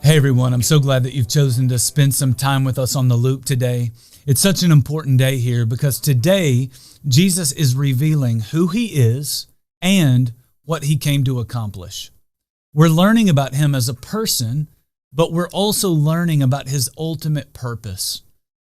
Hey everyone, I'm so glad that you've chosen to spend some time with us on The Loop today. It's such an important day here because today Jesus is revealing who he is and what he came to accomplish. We're learning about him as a person, but we're also learning about his ultimate purpose.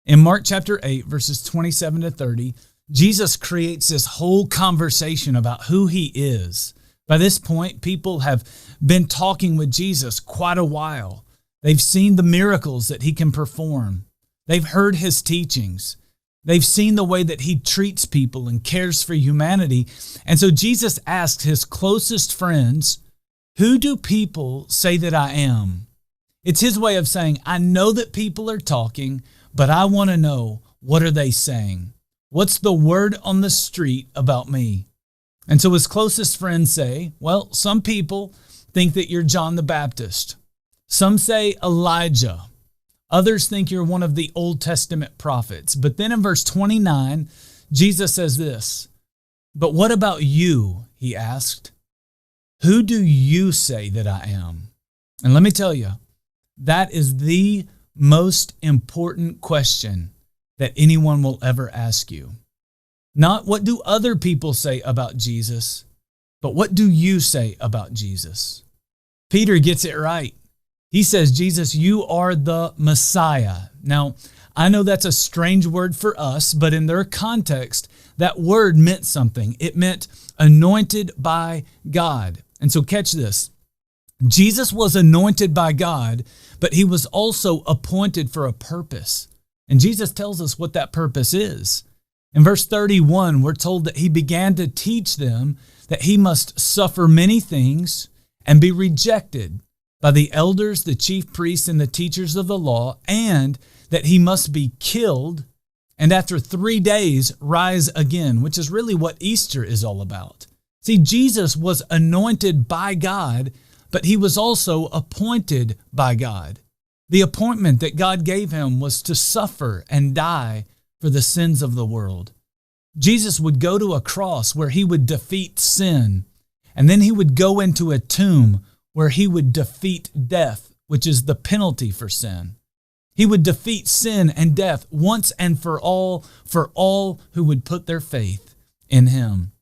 In Mark chapter 8, verses 27 to 30, Jesus creates this whole conversation about who he is. By this point, people have been talking with Jesus quite a while. They've seen the miracles that he can perform. They've heard his teachings. They've seen the way that he treats people and cares for humanity. And so Jesus asked his closest friends, "Who do people say that I am?" It's his way of saying, I know that people are talking, but I want to know, what are they saying? What's the word on the street about me? And so his closest friends say, well, some people think that you're John the Baptist. Some say Elijah. Others think you're one of the Old Testament prophets. But then in verse 29, Jesus says this, "But what about you?" he asked. "Who do you say that I am?" And let me tell you, that is the most important question that anyone will ever ask you. Not what do other people say about Jesus, but what do you say about Jesus? Peter gets it right. He says, Jesus, you are the Messiah. Now, I know that's a strange word for us, but in their context, that word meant something. It meant anointed by God. And so catch this. Jesus was anointed by God, but he was also appointed for a purpose. And Jesus tells us what that purpose is. In verse 31, we're told that he began to teach them that he must suffer many things and be rejected by the elders, the chief priests, and the teachers of the law, and that he must be killed and after 3 days rise again, which is really what Easter is all about. See, Jesus was anointed by God, but he was also appointed by God. The appointment that God gave him was to suffer and die for the sins of the world. Jesus would go to a cross where he would defeat sin, and then he would go into a tomb where he would defeat death, which is the penalty for sin. He would defeat sin and death once and for all who would put their faith in him.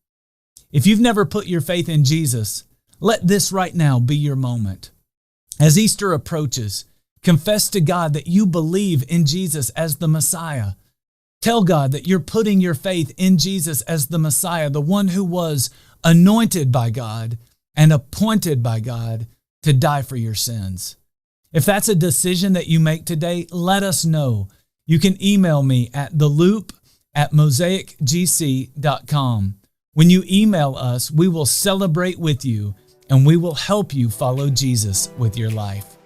If you've never put your faith in Jesus, let this right now be your moment. As Easter approaches, confess to God that you believe in Jesus as the Messiah. Tell God that you're putting your faith in Jesus as the Messiah, the one who was anointed by God and appointed by God to die for your sins. If that's a decision that you make today, let us know. You can email me at theloop@mosaicgc.com. When you email us, we will celebrate with you and we will help you follow Jesus with your life.